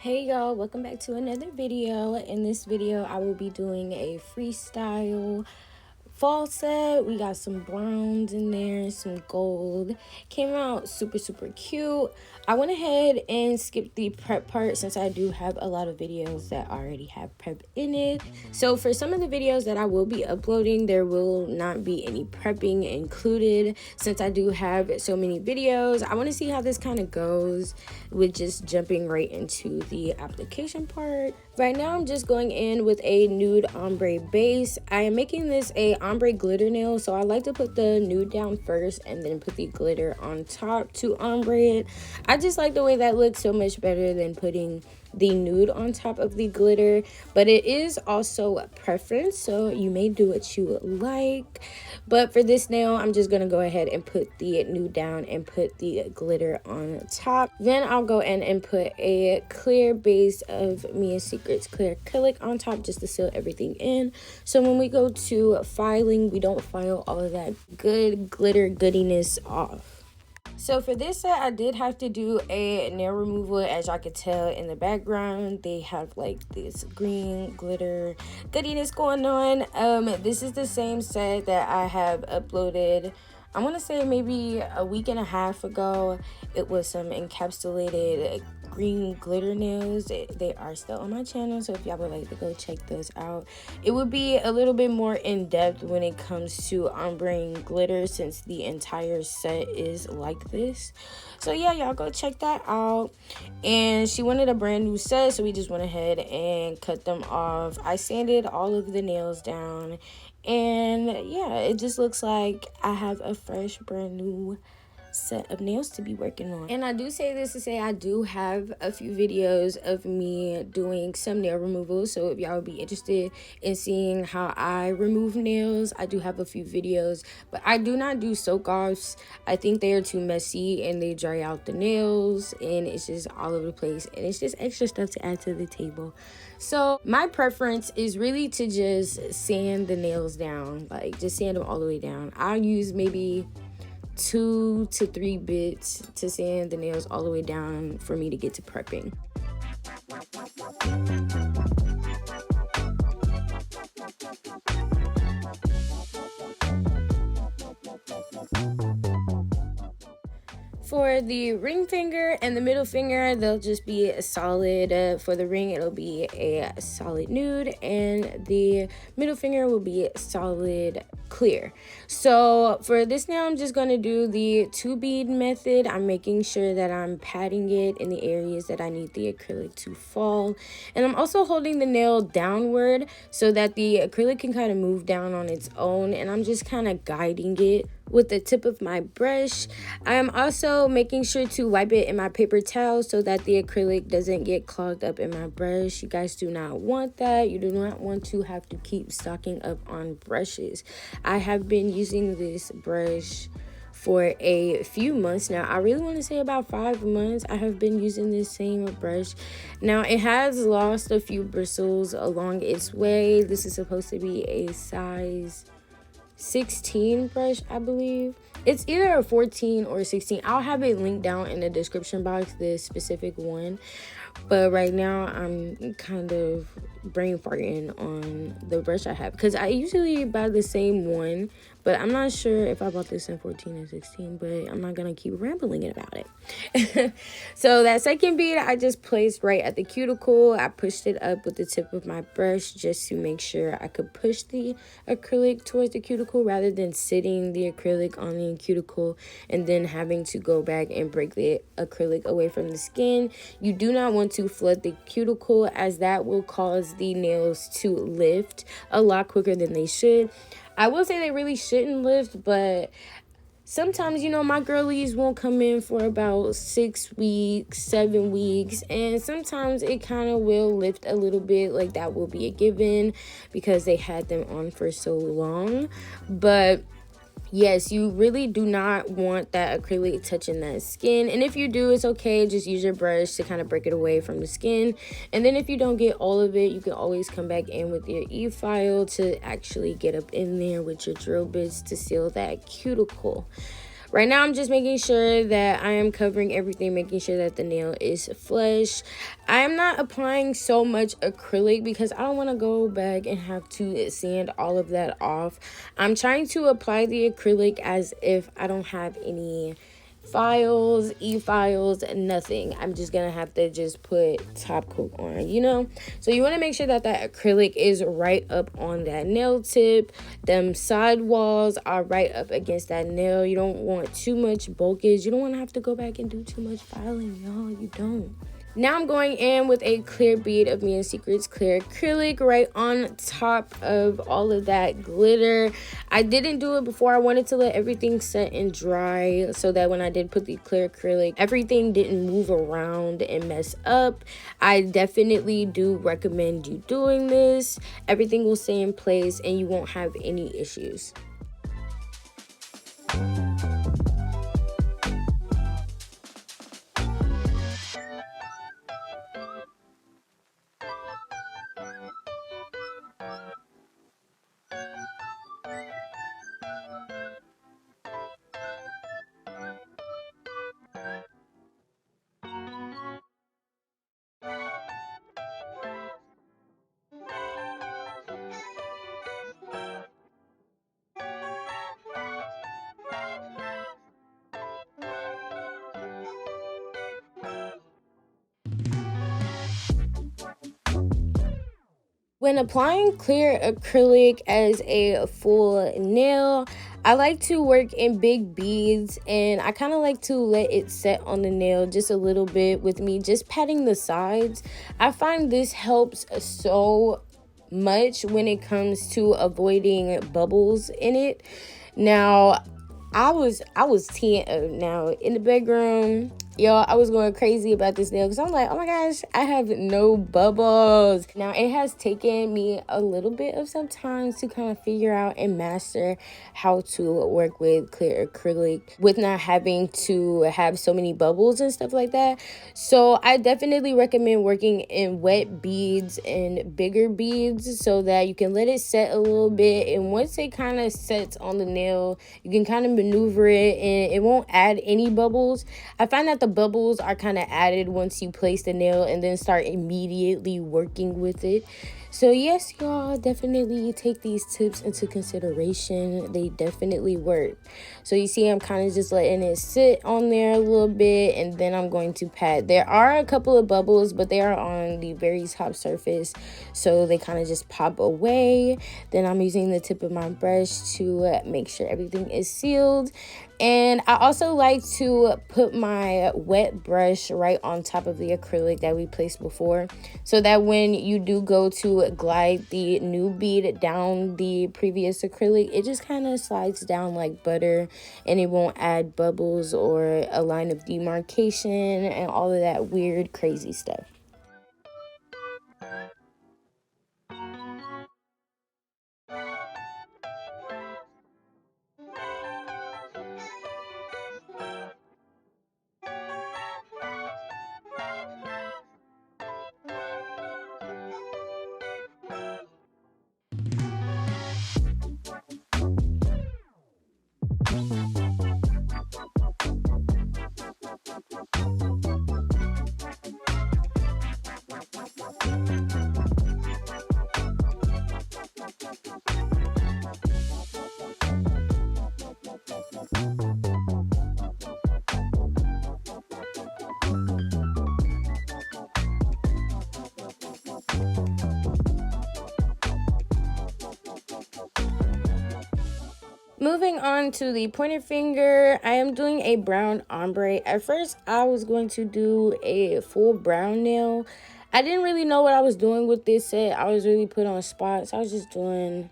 Hey y'all, welcome back to another video. In this video I will be doing a freestyle fall set. We got some browns in there, some gold. Came out super cute. I went ahead and skipped the prep part since I do have a lot of videos that already have prep in it. So for some of the videos that I will be uploading, there will not be any prepping included since I do have so many videos. I want to see how this kind of goes with just jumping right into the application part. Right now I'm just going in with a nude ombre base. I am making this a ombre glitter nail, so I like to put the nude down first and then put the glitter on top to ombre it. I just like the way that looks so much better than putting the nude on top of the glitter, but it is also a preference, so you may do what you like. But for this nail I'm just gonna go ahead and put the nude down and put the glitter on top. Then I'll go in and put a clear base of Mia Secrets clear acrylic on top just to seal everything in, so when we go to filing we don't file all of that good glitter goodiness off. So for this set, I did have to do a nail removal. As y'all could tell in the background, they have like this green glitter goodiness going on. This is the same set that I have uploaded, I want to say maybe a week and a half ago. It was some encapsulated green glitter nails. They are still on my channel, so if y'all would like to go check those out. It would be a little bit more in-depth when it comes to ombreing glitter since the entire set is like this. So yeah, y'all go check that out. And she wanted a brand new set, so we just went ahead and cut them off. I sanded all of the nails down, and yeah, it just looks like I have a fresh brand new set of nails to be working on. And I do say this to say I do have a few videos of me doing some nail removal, so if y'all would be interested in seeing how I remove nails, I do have a few videos, but I do not do soak offs. I think they are too messy and they dry out the nails and it's just all over the place and it's just extra stuff to add to the table. So my preference is really to just sand the nails down, like just sand them all the way down. I'll use maybe 2 to 3 bits to sand the nails all the way down for me to get to prepping. For the ring finger and the middle finger, they'll just be a solid. For the ring, it'll be a solid nude, and the middle finger will be solid clear. So for this nail, I'm just going to do the 2-bead method. I'm making sure that I'm patting it in the areas that I need the acrylic to fall. And I'm also holding the nail downward so that the acrylic can kind of move down on its own. And I'm just kind of guiding it with the tip of my brush. I am also making sure to wipe it in my paper towel so that the acrylic doesn't get clogged up in my brush. You guys do not want that. You do not want to have to keep stocking up on brushes. I have been using this brush for a few months now. I really want to say about 5 months I have been using this same brush. Now it has lost a few bristles along its way. This is supposed to be a size 16 brush, I believe. It's either a 14 or 16. I'll have it linked down in the description box, this specific one. But right now I'm kind of brain farting on the brush I have because I usually buy the same one, but I'm not sure if I bought this in 14 or 16, but I'm not gonna keep rambling about it. So that second bead I just placed right at the cuticle. I pushed it up with the tip of my brush just to make sure I could push the acrylic towards the cuticle rather than sitting the acrylic on the cuticle and then having to go back and break the acrylic away from the skin. You do not want to flood the cuticle, as that will cause the nails to lift a lot quicker than they should. I will say they really shouldn't lift, but sometimes, you know, my girlies won't come in for about 6 weeks, 7 weeks, and sometimes it kind of will lift a little bit. Like, that will be a given because they had them on for so long. But yes, you really do not want that acrylic touching that skin. And if you do, it's okay. Just use your brush to kind of break it away from the skin. And then if you don't get all of it, you can always come back in with your e-file to actually get up in there with your drill bits to seal that cuticle. Right now I'm just making sure that I am covering everything, making sure that the nail is flush. I am not applying so much acrylic because I don't want to go back and have to sand all of that off. I'm trying to apply the acrylic as if I don't have any files, e-files, nothing. I'm just gonna have to just put top coat on, you know. So you want to make sure that that acrylic is right up on that nail tip. Them side walls are right up against that nail. You don't want too much bulkage. You don't want to have to go back and do too much filing, y'all. You don't. Now I'm going in with a clear bead of Me and Secret's clear acrylic right on top of all of that glitter. I didn't do it before. I wanted to let everything set and dry so that when I did put the clear acrylic, everything didn't move around and mess up. I definitely do recommend you doing this. Everything will stay in place and you won't have any issues. When applying clear acrylic as a full nail, I like to work in big beads, and I kind of like to let it set on the nail just a little bit with me just patting the sides. I find this helps so much when it comes to avoiding bubbles in it. Now, I was now in the bedroom. Y'all, I was going crazy about this nail because I'm like, oh my gosh, I have no bubbles. Now, it has taken me a little bit of some time to kind of figure out and master how to work with clear acrylic with not having to have so many bubbles and stuff like that. So I definitely recommend working in wet beads and bigger beads so that you can let it set a little bit. And once it kind of sets on the nail, you can kind of maneuver it and it won't add any bubbles. I find that the bubbles are kind of added once you place the nail and then start immediately working with it. So yes, y'all, definitely take these tips into consideration. They definitely work. So you see, I'm kind of just letting it sit on there a little bit, and then I'm going to pat. There are a couple of bubbles, but they are on the very top surface, so they kind of just pop away. Then I'm using the tip of my brush to make sure everything is sealed. And I also like to put my wet brush right on top of the acrylic that we placed before, so that when you do go to glide the new bead down the previous acrylic, it just kind of slides down like butter and it won't add bubbles or a line of demarcation and all of that weird crazy stuff. Moving on to the pointer finger, I am doing a brown ombre. At first, I was going to do a full brown nail. I didn't really know what I was doing with this set. I was really put on spots. I was just doing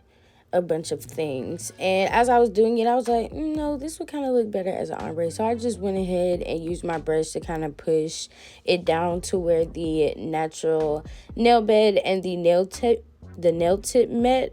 a bunch of things. And as I was doing it, I was like, no, this would kind of look better as an ombre. So I just went ahead and used my brush to kind of push it down to where the natural nail bed and the nail tip met.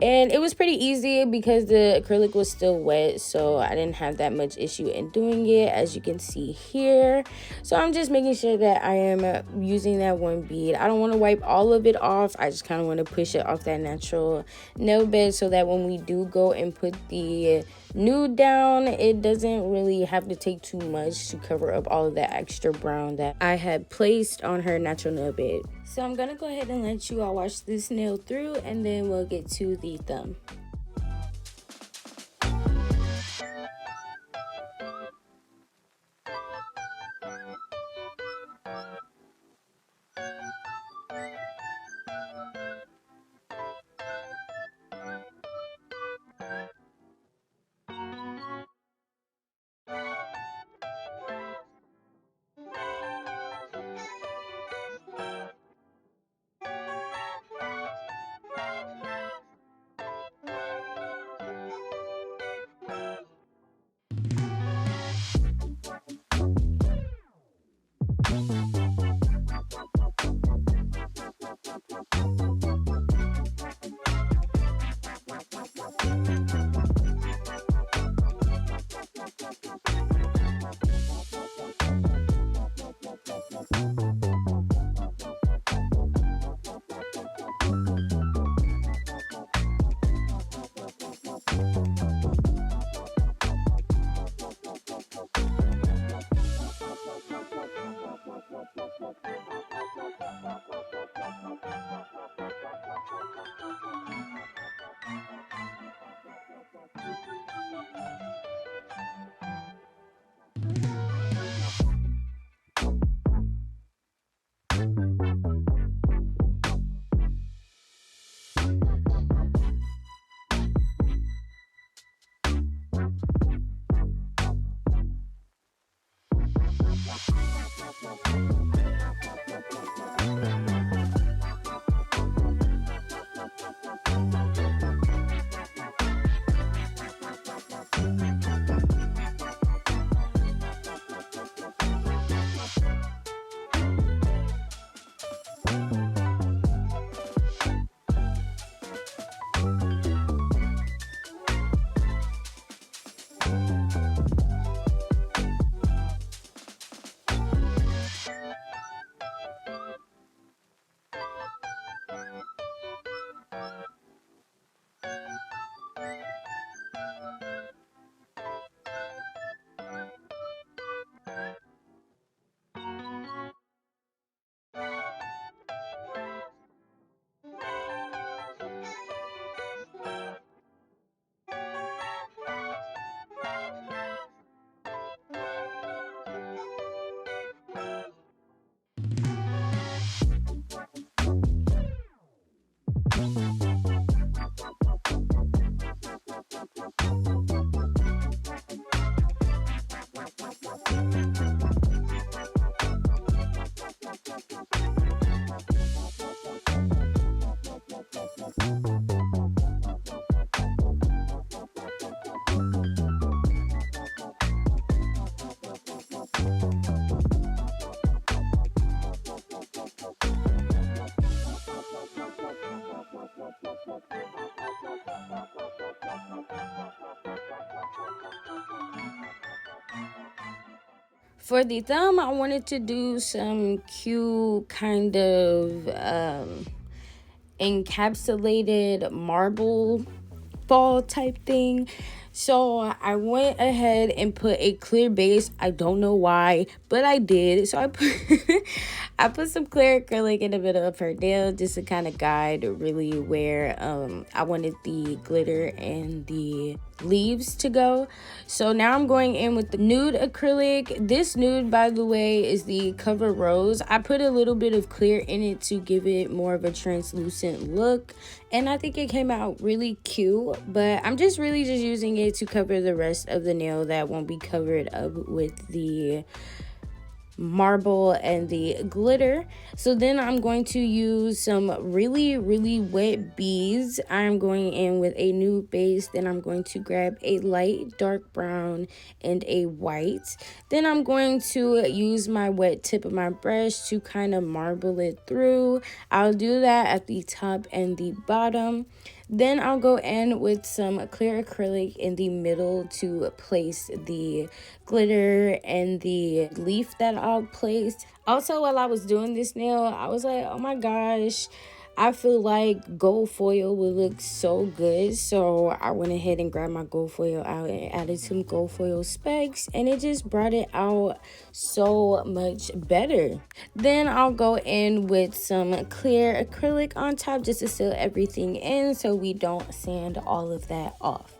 And it was pretty easy because the acrylic was still wet, so I didn't have that much issue in doing it, as you can see here. So I'm just making sure that I am using that one bead. I don't want to wipe all of it off. I just kind of want to push it off that natural nail bed so that when we do go and put the nude down, it doesn't really have to take too much to cover up all of that extra brown that I had placed on her natural nail bed. So I'm gonna go ahead and let you all watch this nail through, and then we'll get to the thumb. For the thumb, I wanted to do some cute kind of encapsulated marble fall type thing. So I went ahead and put a clear base. I don't know why, but I did. So I put I put some clear acrylic in the middle of her nail just to kind of guide really where I wanted the glitter and the leaves to go. So now I'm going in with the nude acrylic. This nude, by the way, is the Cover Rose. I put a little bit of clear in it to give it more of a translucent look, and I think it came out really cute. But I'm just really just using it to cover the rest of the nail that won't be covered up with the marble and the glitter. So then I'm going to use some really wet beads. I'm going in with a nude base, then I'm going to grab a light dark brown and a white. Then I'm going to use my wet tip of my brush to kind of marble it through. I'll do that at the top and the bottom. Then I'll go in with some clear acrylic in the middle to place the glitter and the leaf that I'll place. Also, while I was doing this nail, I was like, oh my gosh, I feel like gold foil would look so good. So I went ahead and grabbed my gold foil out and added some gold foil specks, and it just brought it out so much better. Then I'll go in with some clear acrylic on top just to seal everything in so we don't sand all of that off.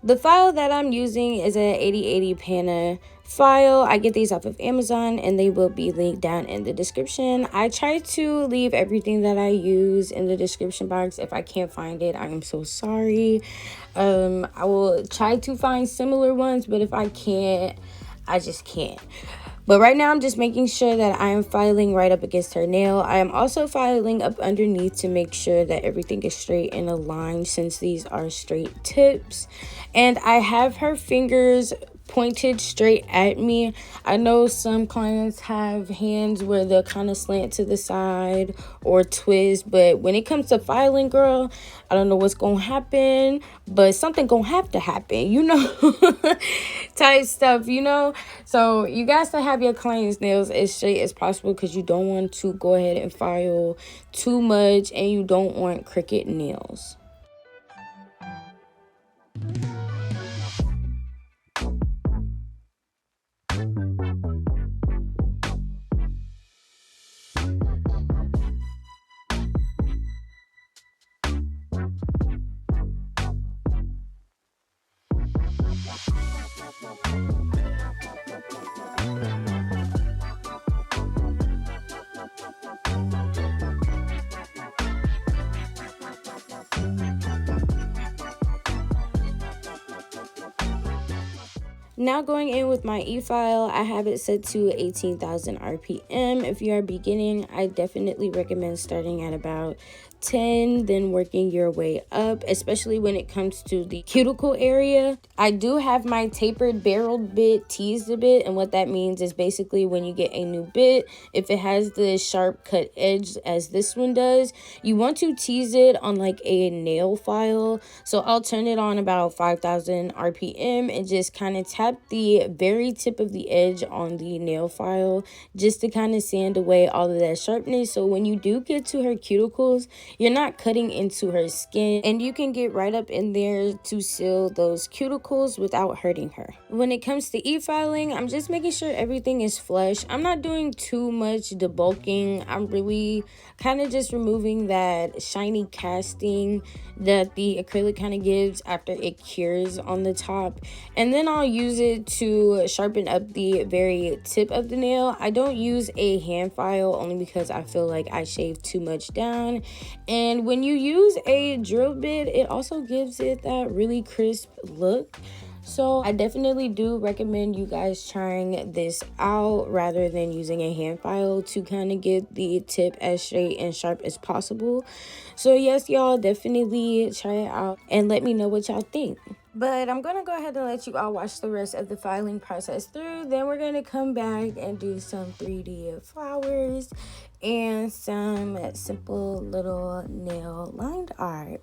The file that I'm using is an 8080 Pana file. I get these off of Amazon and they will be linked down in the description. I try to leave everything that I use in the description box. If I can't find it, I am so sorry. I will try to find similar ones, but if I can't, I just can't. But right now, I'm just making sure that I am filing right up against her nail. I am also filing up underneath to make sure that everything is straight and aligned, since these are straight tips. And I have her fingers pointed straight at me. I know some clients have hands where they'll kind of slant to the side or twist, but when it comes to filing, girl, I don't know what's gonna happen, but something gonna have to happen, you know. Type stuff, you know. So you guys to have your clients' nails as straight as possible, because you don't want to go ahead and file too much, and you don't want crooked nails. Now going in with my e-file, I have it set to 18,000 RPM. If you are beginning, I definitely recommend starting at about 10, then working your way up, especially when it comes to the cuticle area. I do have my tapered barreled bit teased a bit, and what that means is basically when you get a new bit, if it has the sharp cut edge as this one does, you want to tease it on like a nail file. So I'll turn it on about 5,000 RPM and just kind of tap the very tip of the edge on the nail file just to kind of sand away all of that sharpness. So when you do get to her cuticles, you're not cutting into her skin, and you can get right up in there to seal those cuticles without hurting her. When it comes to e-filing, I'm just making sure everything is flush. I'm not doing too much debulking. I'm really kind of just removing that shiny casting that the acrylic kind of gives after it cures on the top, and then I'll use it to sharpen up the very tip of the nail. I don't use a hand file only because I feel like I shave too much down, and when you use a drill bit, it also gives it that really crisp look. So I definitely do recommend you guys trying this out rather than using a hand file to kind of get the tip as straight and sharp as possible. So yes, y'all, definitely try it out and let me know what y'all think. But I'm going to go ahead and let you all watch the rest of the filing process through. Then we're going to come back and do some 3D flowers and some simple little nail lined art.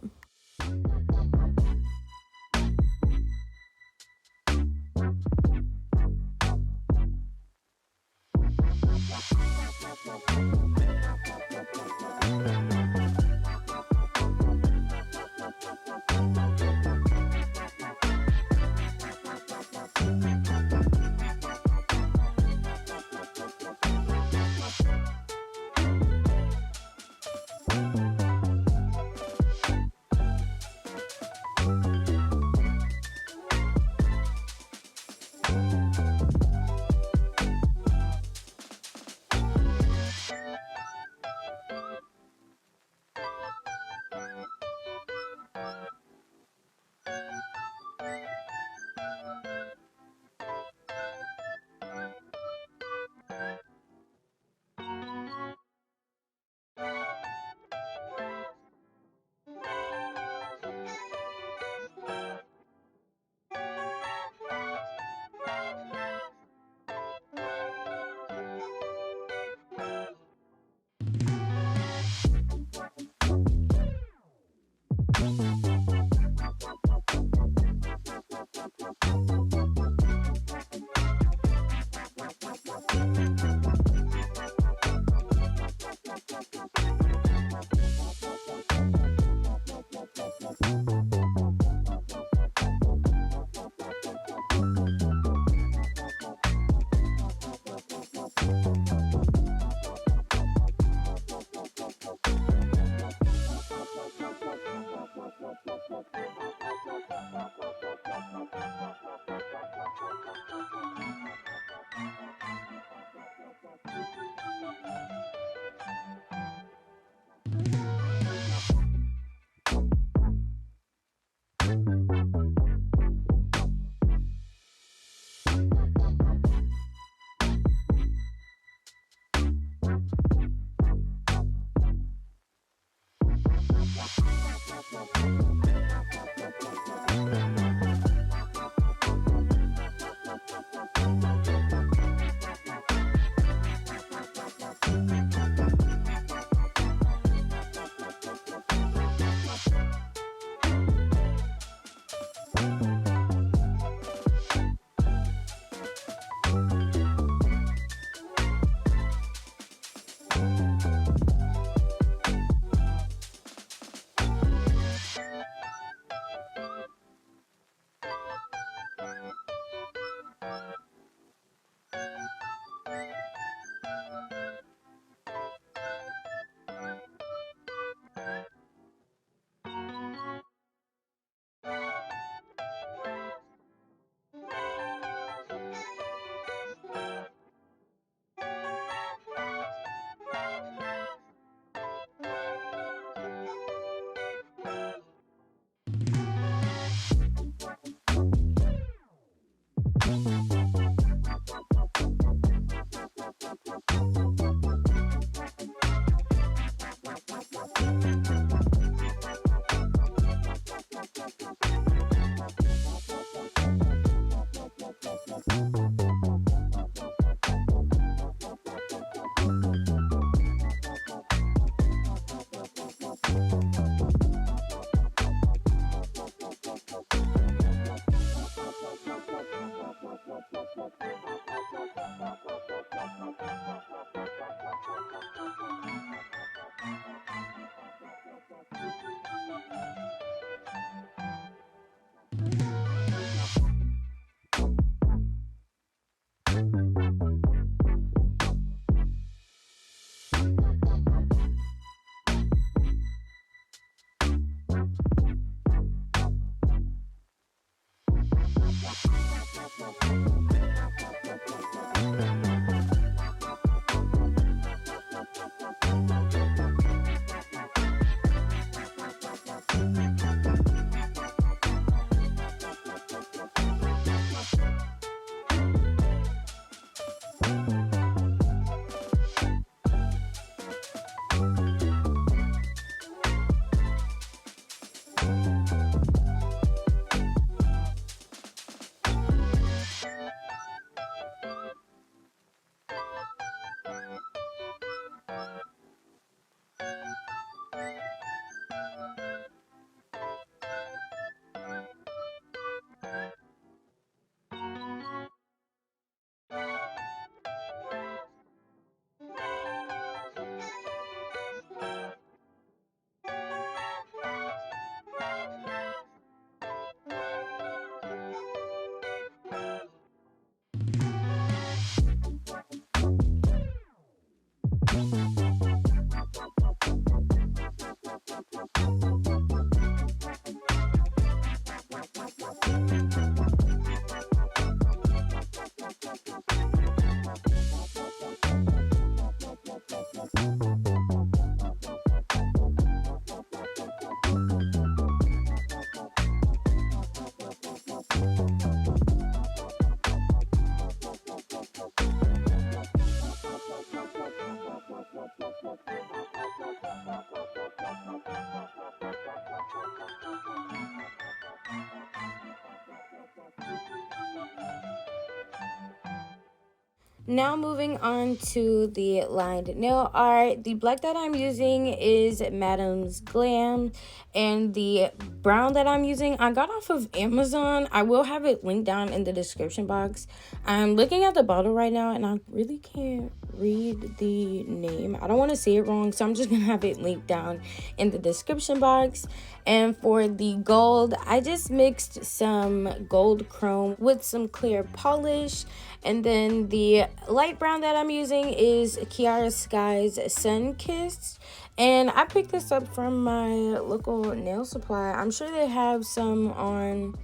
Now moving on to the lined nail art. The black that I'm using is Madam's Glam, and the brown that I'm using I got off of Amazon. I will have it linked down in the description box. I'm looking at the bottle right now and I really can't read the name. I don't want to say it wrong, so I'm just gonna have it linked down in the description box. And for the gold, I just mixed some gold chrome with some clear polish. And then the light brown that I'm using is Kiara Sky's Sun Kiss. And I picked this up from my local nail supply. I'm sure they have some on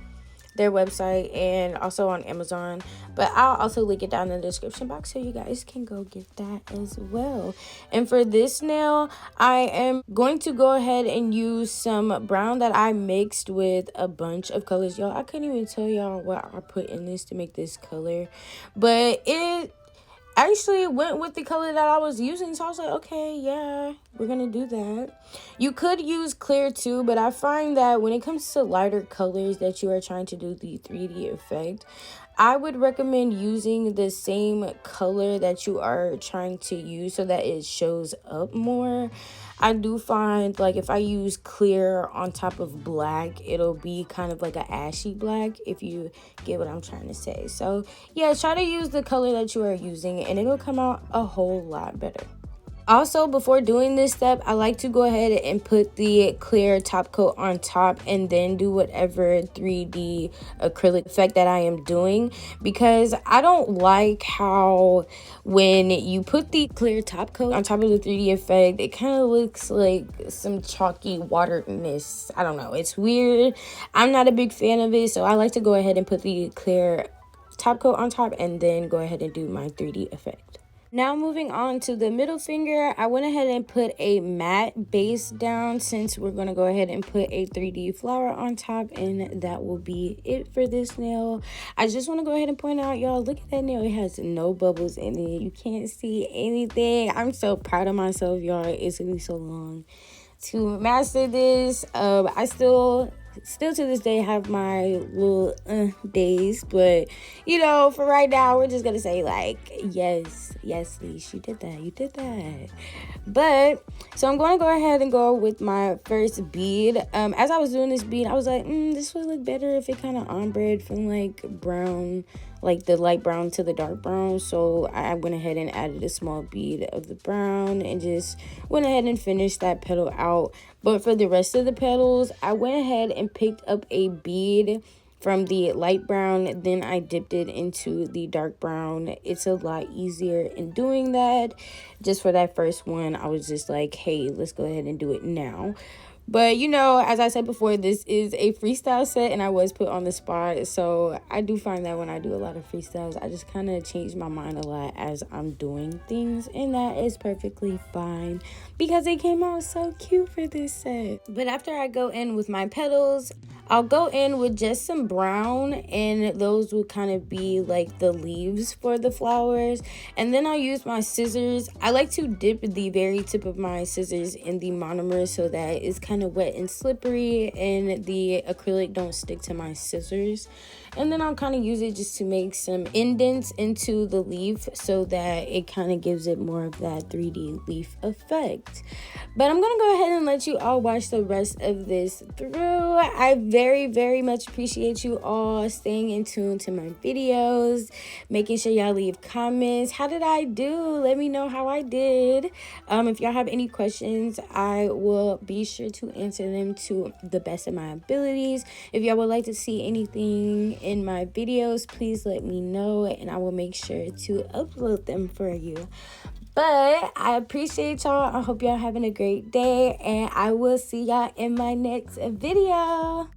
their website and also on Amazon, but I'll also link it down in the description box so you guys can go get that as well. And for this nail, I am going to go ahead and use some brown that I mixed with a bunch of colors. Y'all, I couldn't even tell y'all what I put in this to make this color, but it actually went with the color that I was using, so I was like, okay, yeah, we're gonna do that. You could use clear too, but I find that when it comes to lighter colors that you are trying to do the 3D effect, I would recommend using the same color that you are trying to use so that it shows up more. I do find like if I use clear on top of black, it'll be kind of like an ashy black, if you get what I'm trying to say. So yeah, try to use the color that you are using and it'll come out a whole lot better. Also, before doing this step, I like to go ahead and put the clear top coat on top and then do whatever 3D acrylic effect that I am doing, because I don't like how when you put the clear top coat on top of the 3D effect, it kind of looks like some chalky waterness. I don't know, it's weird. I'm not a big fan of it, so I like to go ahead and put the clear top coat on top and then go ahead and do my 3D effect. Now moving on to the middle finger, I went ahead and put a matte base down since we're going to go ahead and put a 3D flower on top, and that will be it for this nail. I just want to go ahead and point out, y'all, look at that nail. It has no bubbles in it. You can't see anything. I'm so proud of myself, y'all. It took me so long to master this. I still to this day have my little days, but you know, for right now we're just gonna say like yes Leash, you did that. But so I'm going to go ahead and go with my first bead. As I was doing this bead, I was like, this would look better if it kind of ombre from like brown, like the light brown to the dark brown. So I went ahead and added a small bead of the brown and just went ahead and finished that petal out. But for the rest of the petals, I went ahead and picked up a bead from the light brown, then I dipped it into the dark brown. It's a lot easier in doing that. Just for that first one, I was just like, hey, let's go ahead and do it now. But you know, as I said before, this is a freestyle set and I was put on the spot. So I do find that when I do a lot of freestyles, I just kind of change my mind a lot as I'm doing things. And that is perfectly fine because it came out so cute for this set. But after I go in with my petals, I'll go in with just some brown, and those will kind of be like the leaves for the flowers. And then I'll use my scissors. I like to dip the very tip of my scissors in the monomer so that it's kind of wet and slippery and the acrylic don't stick to my scissors. And then I'll kind of use it just to make some indents into the leaf so that it kind of gives it more of that 3D leaf effect. But I'm going to go ahead and let you all watch the rest of this through. I very much appreciate you all staying in tune to my videos, making sure y'all leave comments. How did I do? Let me know how I did. If y'all have any questions, I will be sure to answer them to the best of my abilities. If y'all would like to see anything in my videos, please let me know and I will make sure to upload them for you. But I appreciate y'all. I hope y'all having a great day and I will see y'all in my next video.